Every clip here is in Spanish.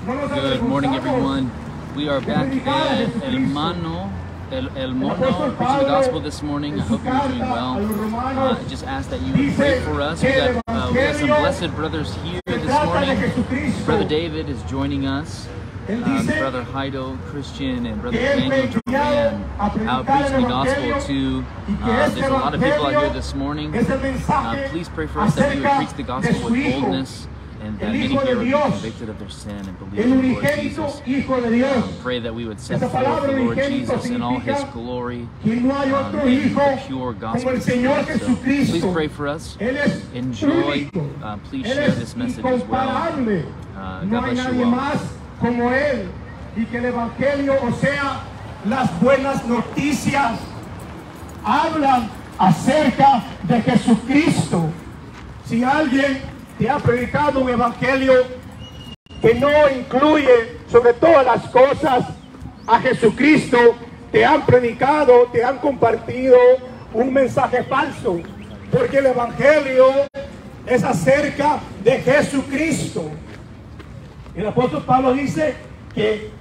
Good morning, everyone. We are back at El Mono preaching the gospel this morning. I hope you're doing well. I just ask that you would pray for us. We got some blessed brothers here this morning. Brother David is joining us. Brother Heido, Christian, and Brother Daniel Duran out preaching the gospel too. There's a lot of people out here this morning. Please pray for us that we would preach the gospel with boldness, and that many here would be convicted of their sin and believe in the Lord Jesus. Pray that we would set forth the Lord Jesus in all His glory in the pure gospel. So please pray for us. Enjoy. Please share this message as well. God bless you all. Como Él, y que el Evangelio, o sea, las buenas noticias, hablan acerca de Jesucristo. Si alguien te ha predicado un Evangelio que no incluye sobre todas las cosas a Jesucristo, te han predicado, te han compartido un mensaje falso, porque el Evangelio es acerca de Jesucristo. El apóstol Pablo dice que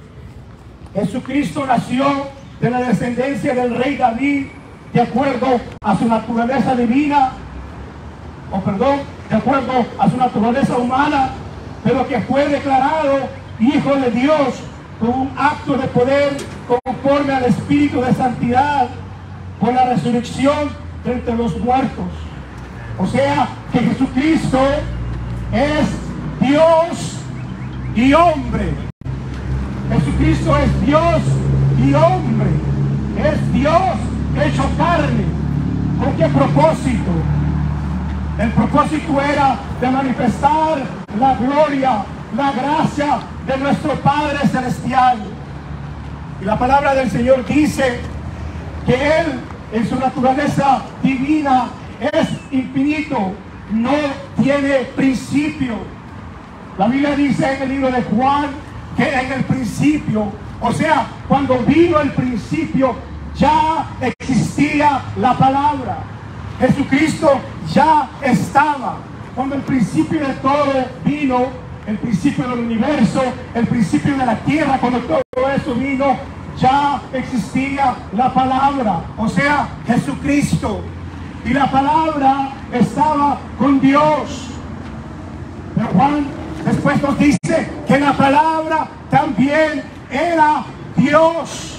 Jesucristo nació de la descendencia del rey David de acuerdo a su naturaleza divina, de acuerdo a su naturaleza humana, pero que fue declarado Hijo de Dios con un acto de poder conforme al Espíritu de Santidad por la resurrección de entre los muertos. O sea, que Jesucristo es Dios y hombre. Jesucristo es Dios y hombre. Es Dios hecho carne. ¿Con qué propósito? El propósito era de manifestar la gloria, la gracia de nuestro Padre Celestial. Y la palabra del Señor dice que Él, en su naturaleza divina, es infinito, no tiene principio. La Biblia dice en el libro de Juan que en el principio, o sea, cuando vino el principio, ya existía la palabra. Jesucristo ya estaba. Cuando el principio de todo vino, el principio del universo, el principio de la tierra, cuando todo eso vino, ya existía la palabra, o sea, Jesucristo. Y la palabra estaba con Dios. Pero Juan después nos dice que la palabra también era Dios.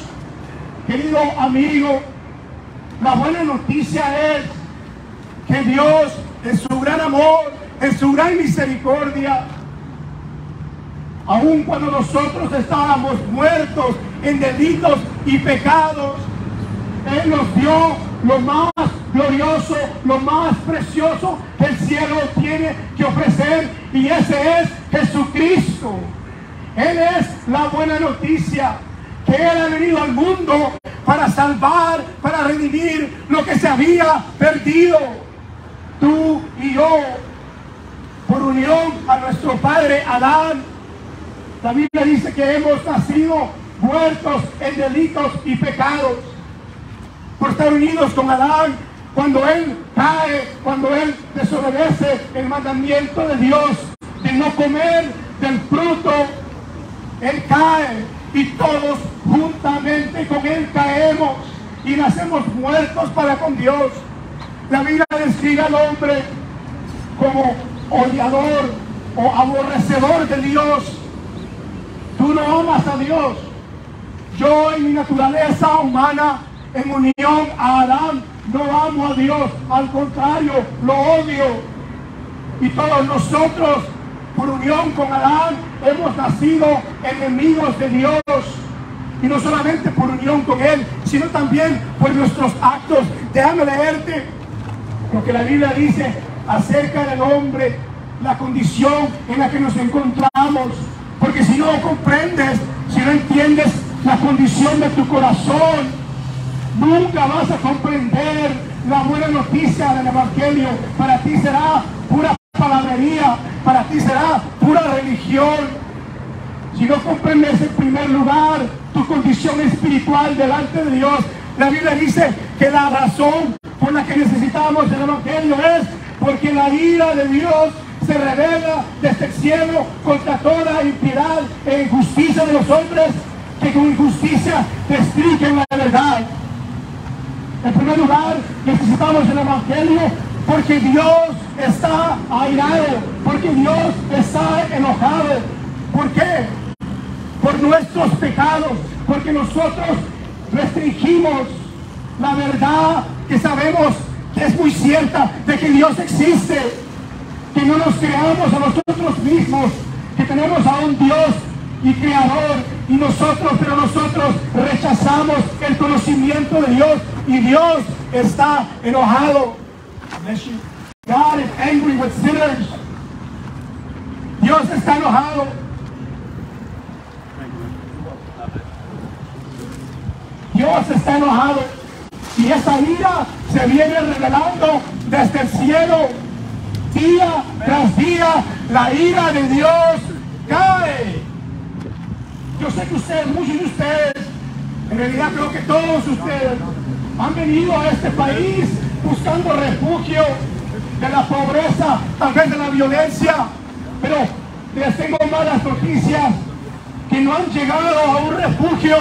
Querido amigo, la buena noticia es que Dios, en su gran amor, en su gran misericordia, aun cuando nosotros estábamos muertos en delitos y pecados, Él nos dio lo más glorioso, lo más precioso que el cielo tiene que ofrecer, y ese es Jesucristo. Él es la buena noticia, que Él ha venido al mundo para salvar, para redimir lo que se había perdido. Tú y yo, por unión a nuestro padre Adán, la Biblia dice que hemos nacido muertos en delitos y pecados. Por estar unidos con Adán, cuando él cae, cuando él desobedece el mandamiento de Dios de no comer del fruto, él cae y todos juntamente con él caemos y nacemos muertos para con Dios. La Biblia describe al hombre como odiador o aborrecedor de Dios. Tú no amas a Dios. Yo, en mi naturaleza humana, en unión a Adán, no amo a Dios, al contrario, lo odio. Y todos nosotros, por unión con Adán, hemos nacido enemigos de Dios. Y no solamente por unión con Él, sino también por nuestros actos. Déjame leerte lo que la Biblia dice acerca del hombre, la condición en la que nos encontramos. Porque si no comprendes, si no entiendes la condición de tu corazón, nunca vas a comprender la buena noticia del Evangelio. Para ti será pura palabrería, para ti será pura religión. Si no comprendes en primer lugar tu condición espiritual delante de Dios, la Biblia dice que la razón por la que necesitamos el Evangelio es porque la ira de Dios se revela desde el cielo contra toda impiedad e injusticia de los hombres que con injusticia restringen la verdad. En primer lugar, necesitamos el Evangelio porque Dios está airado, porque Dios está enojado. ¿Por qué? Por nuestros pecados, porque nosotros restringimos la verdad que sabemos que es muy cierta, de que Dios existe, que no nos creamos a nosotros mismos, que tenemos a un Dios y creador, pero nosotros rechazamos el conocimiento de Dios y Dios está enojado. God is angry with sinners. Dios está enojado. Dios está enojado y esa ira se viene revelando desde el cielo. Día tras día la ira de Dios cae. Yo sé que ustedes, muchos de ustedes, en realidad creo que todos ustedes han venido a este país buscando refugio de la pobreza, tal vez de la violencia, pero les tengo malas noticias, que no han llegado a un refugio.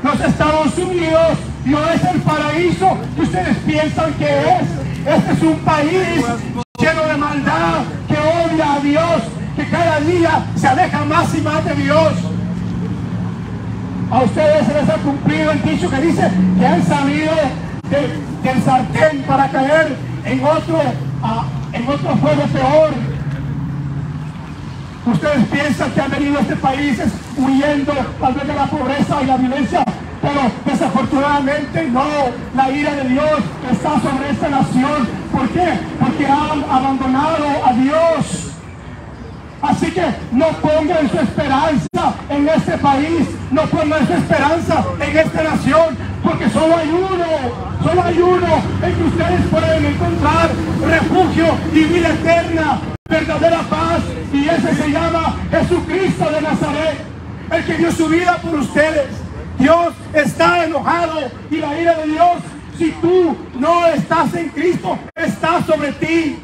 Los Estados Unidos no es el paraíso que ustedes piensan que es. Este es un país lleno de maldad, que odia a Dios, que cada día se aleja más y más de Dios. A ustedes se les ha cumplido el dicho que dice que han salido del sartén para caer en otro fuego peor. Ustedes piensan que han venido a este país huyendo tal vez de la pobreza y la violencia, pero desafortunadamente no. La ira de Dios está sobre esta nación. ¿Por qué? Porque han abandonado a Dios. Así que no pongan su esperanza en este país, no pongan su esperanza en esta nación, porque solo hay uno en que ustedes pueden encontrar refugio y vida eterna, verdadera paz, y ese se llama Jesucristo de Nazaret, el que dio su vida por ustedes. Dios está enojado y la ira de Dios, si tú no estás en Cristo, está sobre ti.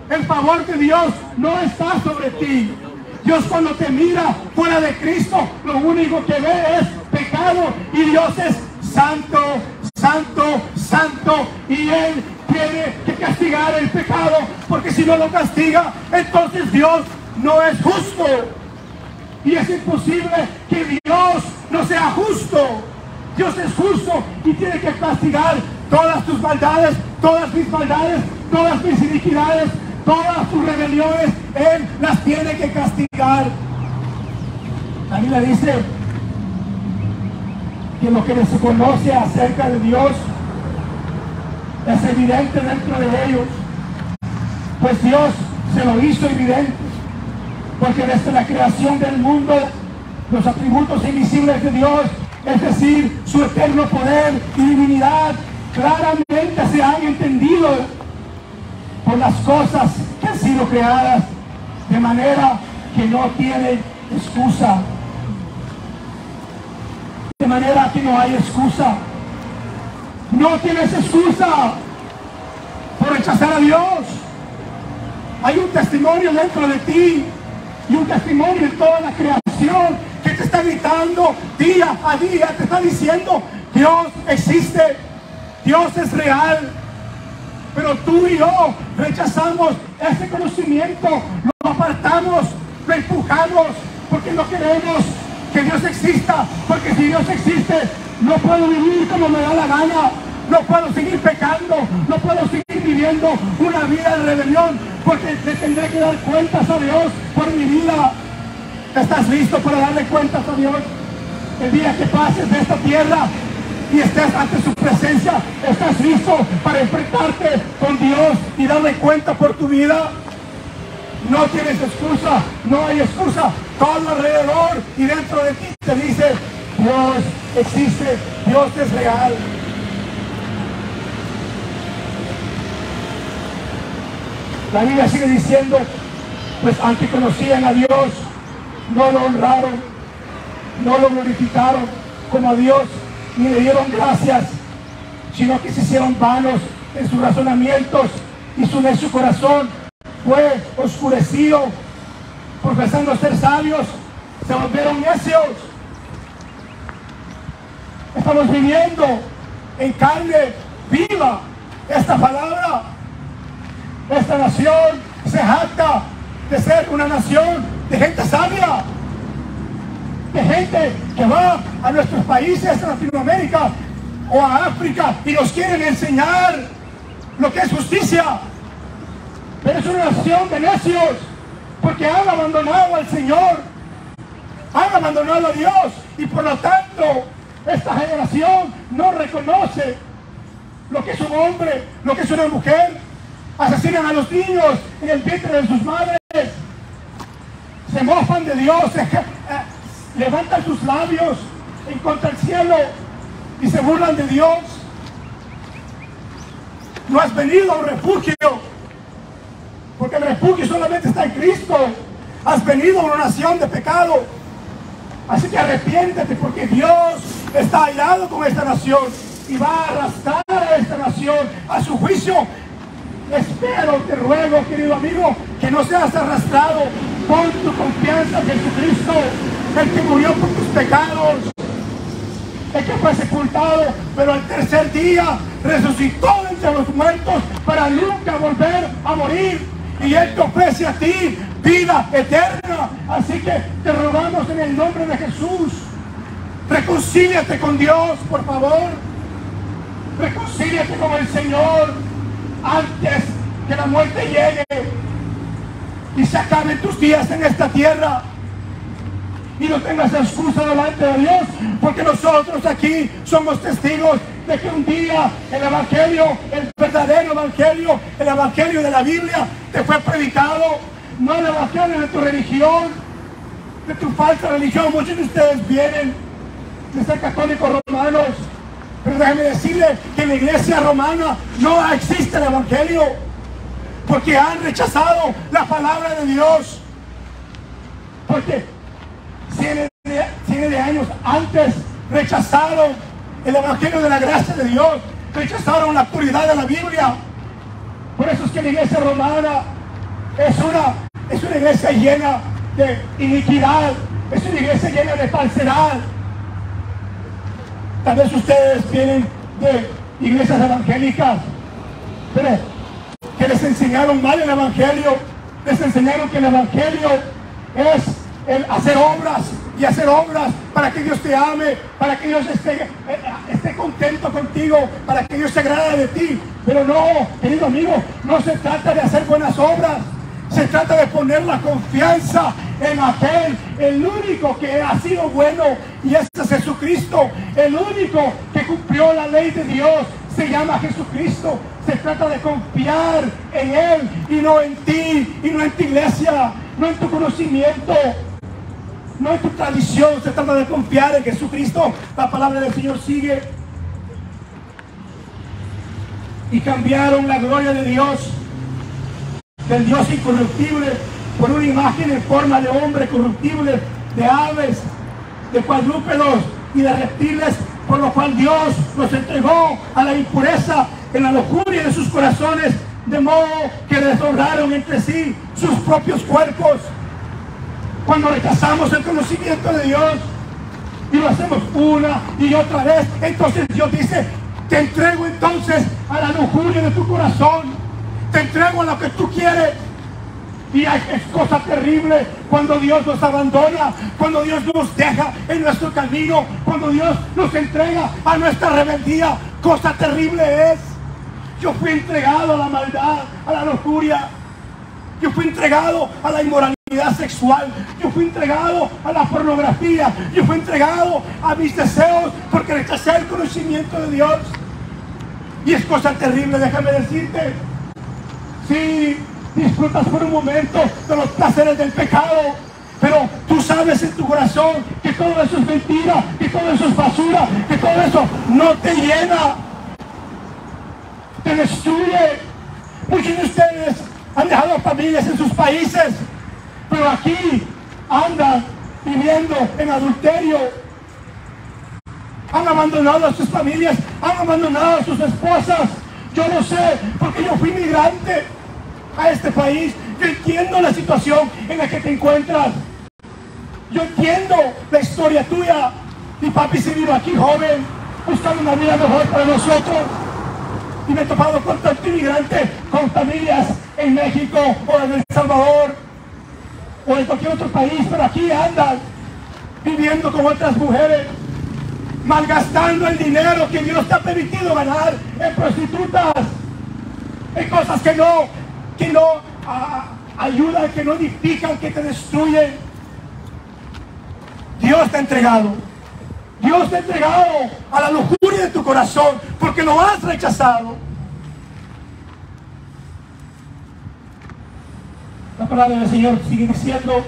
El favor de Dios no está sobre ti. Dios cuando te mira fuera de Cristo, lo único que ve es pecado, y Dios es santo, santo, santo, y Él tiene que castigar el pecado, porque si no lo castiga, entonces Dios no es justo. Y es imposible que Dios no sea justo. Dios es justo y tiene que castigar todas tus maldades, todas mis maldades, todas mis iniquidades, todas tus rebeliones. Él las tiene que castigar. La Biblia dice que lo que se conoce acerca de Dios es evidente dentro de ellos, pues Dios se lo hizo evidente, porque desde la creación del mundo los atributos invisibles de Dios, es decir, su eterno poder y divinidad, claramente se han entendido por las cosas que han sido creadas, de manera que no tienen excusa. De manera que no hay excusa. No tienes excusa por rechazar a Dios. Hay un testimonio dentro de ti y un testimonio en toda la creación que te está gritando día a día, te está diciendo: Dios existe, Dios es real. Pero tú y yo rechazamos ese conocimiento, lo apartamos, lo empujamos, porque no queremos que Dios exista, porque si Dios existe, no puedo vivir como me da la gana, no puedo seguir pecando, no puedo seguir viviendo una vida de rebelión, porque le tendré que dar cuentas a Dios por mi vida. ¿Estás listo para darle cuentas a Dios? El día que pases de esta tierra y estés ante su presencia, ¿estás listo para enfrentarte con Dios y darle cuenta por tu vida? No tienes excusa, no hay excusa. Todo alrededor y dentro de ti te dice: Dios existe, Dios es real. La Biblia sigue diciendo: pues aunque conocían a Dios, no lo honraron, no lo glorificaron como a Dios, ni le dieron gracias, sino que se hicieron vanos en sus razonamientos, y su necio corazón fue oscurecido, profesando ser sabios, se volvieron necios. Estamos viviendo en carne viva esta palabra. Esta nación se jacta de ser una nación de gente sabia, de gente que va a nuestros países, a Latinoamérica o a África, y nos quieren enseñar lo que es justicia. Pero es una nación de necios, porque han abandonado al Señor, han abandonado a Dios, y por lo tanto esta generación no reconoce lo que es un hombre, lo que es una mujer. Asesinan a los niños en el vientre de sus madres, se mofan de Dios, levantan sus labios en contra del cielo y se burlan de Dios. No has venido a un refugio, porque el refugio solamente está en Cristo. Has venido a una nación de pecado. Así que arrepiéntete, porque Dios está airado con esta nación y va a arrastrar a esta nación a su juicio. Espero, te ruego, querido amigo, que no seas arrastrado. Pon tu confianza en Jesucristo, el que murió por tus pecados, el que fue sepultado, pero al tercer día resucitó entre los muertos para nunca volver a morir. Y Él te ofrece a ti vida eterna. Así que te rogamos en el nombre de Jesús, reconcíliate con Dios, por favor. Reconcíliate con el Señor antes que la muerte llegue y se acaben tus días en esta tierra. Y no tengas excusa delante de Dios, porque nosotros aquí somos testigos de que un día el evangelio, el verdadero evangelio, el evangelio de la Biblia te fue predicado, no el evangelio de tu religión, de tu falsa religión. Muchos de ustedes vienen de ser católicos romanos, pero déjame decirle que en la iglesia romana no existe el evangelio, porque han rechazado la palabra de Dios. Porque cientos de años antes rechazaron el evangelio de la gracia de Dios, rechazaron la puridad de la Biblia. Por eso es que la iglesia romana es una iglesia llena de iniquidad, es una iglesia llena de falsedad. Tal vez ustedes vienen de iglesias evangélicas, pero que les enseñaron mal el evangelio, les enseñaron que el evangelio es el hacer obras y hacer obras para que Dios te ame, para que Dios esté contento contigo, para que Dios se agrade de ti. Pero no, querido amigo, no se trata de hacer buenas obras, se trata de poner la confianza en aquel, el único que ha sido bueno, y ese es Jesucristo. El único que cumplió la ley de Dios se llama Jesucristo. Se trata de confiar en Él y no en ti, y no en tu iglesia, no en tu conocimiento, no en tu tradición. Se trata de confiar en Jesucristo. La palabra del Señor sigue: y cambiaron la gloria de Dios, del Dios incorruptible, por una imagen en forma de hombre corruptible, de aves, de cuadrúpedos y de reptiles, por lo cual Dios los entregó a la impureza en la lujuria de sus corazones, de modo que deshonraron entre sí sus propios cuerpos. Cuando rechazamos el conocimiento de Dios y lo hacemos una y otra vez, entonces Dios dice: te entrego entonces a la lujuria de tu corazón, te entrego a lo que tú quieres. Y es cosa terrible cuando Dios nos abandona, cuando Dios nos deja en nuestro camino, cuando Dios nos entrega a nuestra rebeldía. Cosa terrible es. Yo fui entregado a la maldad, a la lujuria. Yo fui entregado a la inmoralidad sexual. Yo fui entregado a la pornografía. Yo fui entregado a mis deseos porque rechacé el conocimiento de Dios. Y es cosa terrible, déjame decirte. Sí, disfrutas por un momento de los placeres del pecado, pero tú sabes en tu corazón que todo eso es mentira, que todo eso es basura, que todo eso no te llena, te destruye. Muchos de ustedes han dejado familias en sus países, pero aquí andan viviendo en adulterio. Han abandonado a sus familias, han abandonado a sus esposas. Yo lo sé, porque yo fui migrante a este país. Yo entiendo la situación en la que te encuentras. Yo entiendo la historia tuya. Mi papi se vino aquí joven, buscando una vida mejor para nosotros. Y me he topado con tantos inmigrantes, con familias en México o en El Salvador o en cualquier otro país, pero aquí andan viviendo con otras mujeres, malgastando el dinero que Dios te ha permitido ganar en prostitutas, en cosas que no ayudan, que no edifican, que te destruyen. Dios te ha entregado. Dios te ha entregado a la lujuria de tu corazón porque lo has rechazado. La palabra del Señor sigue diciendo: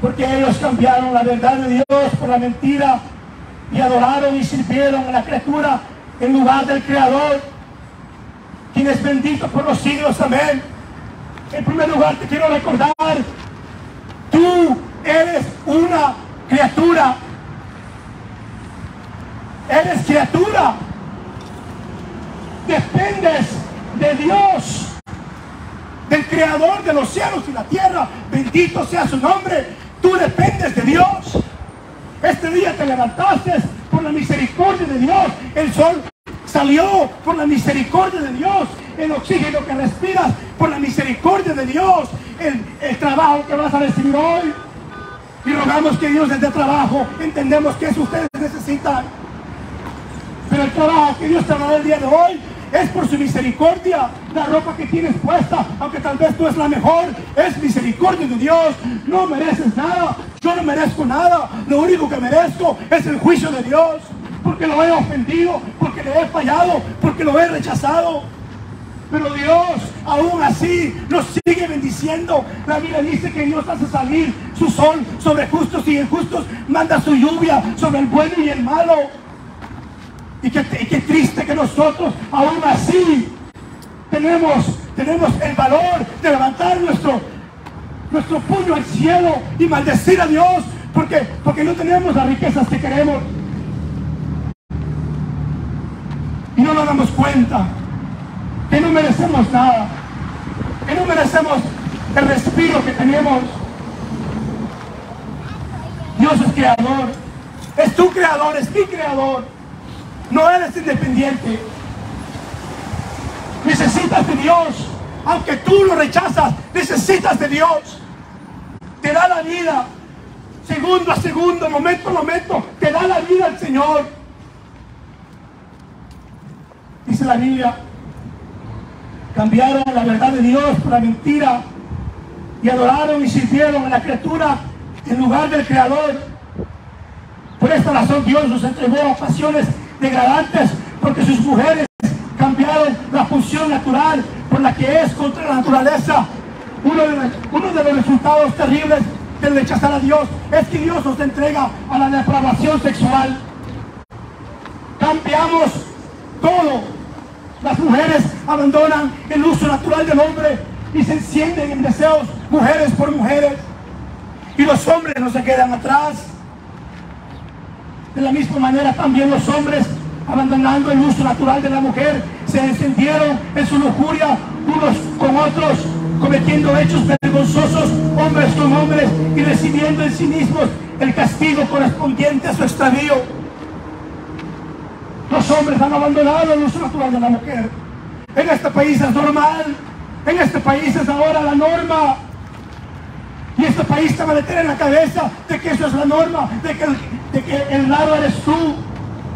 porque ellos cambiaron la verdad de Dios por la mentira y adoraron y sirvieron a la criatura en lugar del Creador, quien es bendito por los siglos. Amén. En primer lugar te quiero recordar: tú eres una criatura. Eres criatura. Dependes de Dios, del Creador de los cielos y la tierra. Bendito sea su nombre. Tú dependes de Dios. Este día te levantaste por la misericordia de Dios. El sol salió por la misericordia de Dios. El oxígeno que respiras por la misericordia de Dios. El trabajo que vas a recibir hoy. Y rogamos que Dios les dé trabajo. Entendemos que eso ustedes necesitan. Pero el trabajo que Dios te va a dar el día de hoy es por su misericordia. La ropa que tienes puesta, aunque tal vez no es la mejor, es misericordia de Dios. No mereces nada. Yo no merezco nada. Lo único que merezco es el juicio de Dios. Porque lo he ofendido, porque le he fallado, porque lo he rechazado. Pero Dios aún así nos sigue bendiciendo. La Biblia dice que Dios hace salir su sol sobre justos y injustos. Manda su lluvia sobre el bueno y el malo. Y qué triste que nosotros aún así tenemos el valor de levantar nuestro puño al cielo y maldecir a Dios porque no tenemos las riquezas que queremos. Y no nos damos cuenta que no merecemos nada, que no merecemos el respiro que tenemos. Dios es creador, es tu creador, es mi creador. No eres independiente. Necesitas de Dios. Aunque tú lo rechazas, necesitas de Dios. Te da la vida. Segundo a segundo, momento a momento, te da la vida el Señor. Dice la Biblia: cambiaron la verdad de Dios por la mentira y adoraron y sirvieron a la criatura en lugar del Creador. Por esta razón Dios los entregó a pasiones degradantes, porque sus mujeres cambiaron la función natural por la que es contra la naturaleza. Uno de los resultados terribles de rechazar a Dios es que Dios nos entrega a la depravación sexual. Cambiamos todo. Las mujeres abandonan el uso natural del hombre y se encienden en deseos mujeres por mujeres, y los hombres no se quedan atrás. De la misma manera también los hombres, abandonando el uso natural de la mujer, se encendieron en su lujuria unos con otros, cometiendo hechos vergonzosos hombres con hombres y recibiendo en sí mismos el castigo correspondiente a su extravío. Los hombres han abandonado el uso natural de la mujer. En este país es normal, en este país es ahora la norma. Y este país te va a meter en la cabeza de que eso es la norma, de que el raro eres tú.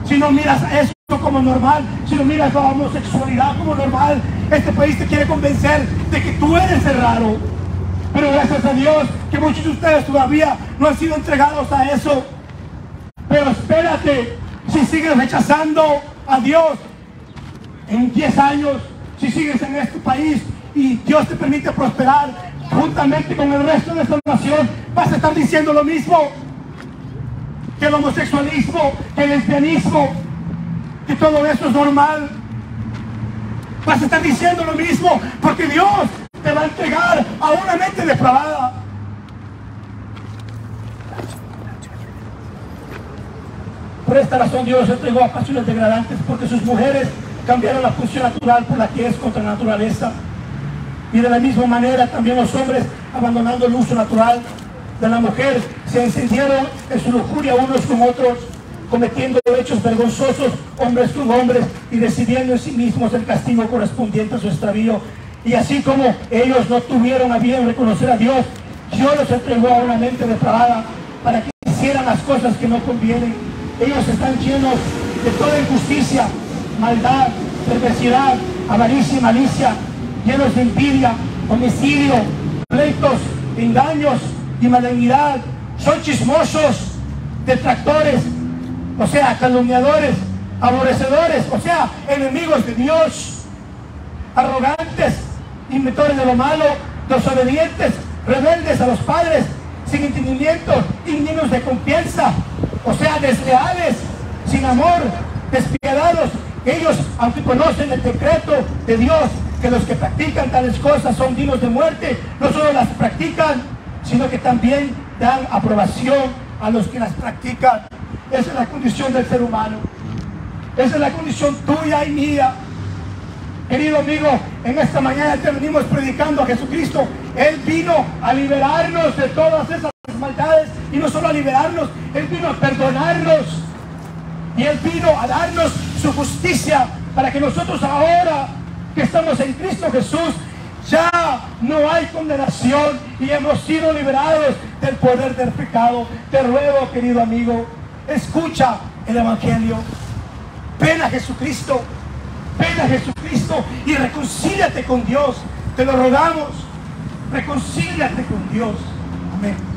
Si no miras eso como normal, si no miras la homosexualidad como normal, este país te quiere convencer de que tú eres el raro. Pero gracias a Dios que muchos de ustedes todavía no han sido entregados a eso. Pero espérate, si sigues rechazando a Dios, en 10 años, si sigues en este país y Dios te permite prosperar, juntamente con el resto de esta nación, vas a estar diciendo lo mismo, que el homosexualismo, que el lesbianismo, que todo eso es normal. Vas a estar diciendo lo mismo, porque Dios te va a entregar a una mente depravada. Por esta razón Dios entregó a pasiones degradantes, porque sus mujeres cambiaron la función natural por la que es contra la naturaleza. Y de la misma manera también los hombres, abandonando el uso natural de la mujer, se encendieron en su lujuria unos con otros, cometiendo hechos vergonzosos, hombres con hombres, y decidiendo en sí mismos el castigo correspondiente a su extravío. Y así como ellos no tuvieron a bien reconocer a Dios, Dios los entregó a una mente depravada para que hicieran las cosas que no convienen. Ellos están llenos de toda injusticia, maldad, perversidad, avaricia y malicia, llenos de envidia, homicidio, pleitos, engaños y malignidad. Son chismosos, detractores, o sea, calumniadores, aborrecedores, o sea, enemigos de Dios, arrogantes, inventores de lo malo, desobedientes, rebeldes a los padres, sin entendimiento, indignos de confianza, o sea, desleales, sin amor, despiadados. Ellos, aunque conocen el decreto de Dios, que los que practican tales cosas son dignos de muerte, no solo las practican, sino que también dan aprobación a los que las practican. Esa es la condición del ser humano. Esa es la condición tuya y mía. Querido amigo, en esta mañana te venimos predicando a Jesucristo. Él vino a liberarnos de todas esas maldades, y no solo a liberarnos, Él vino a perdonarnos, y Él vino a darnos su justicia para que nosotros ahora que estamos en Cristo Jesús ya no hay condenación y hemos sido liberados del poder del pecado. Te ruego, querido amigo, escucha el Evangelio. Ven a Jesucristo, ven a Jesucristo y reconcíliate con Dios. Te lo rogamos, reconcíliate con Dios. Amén.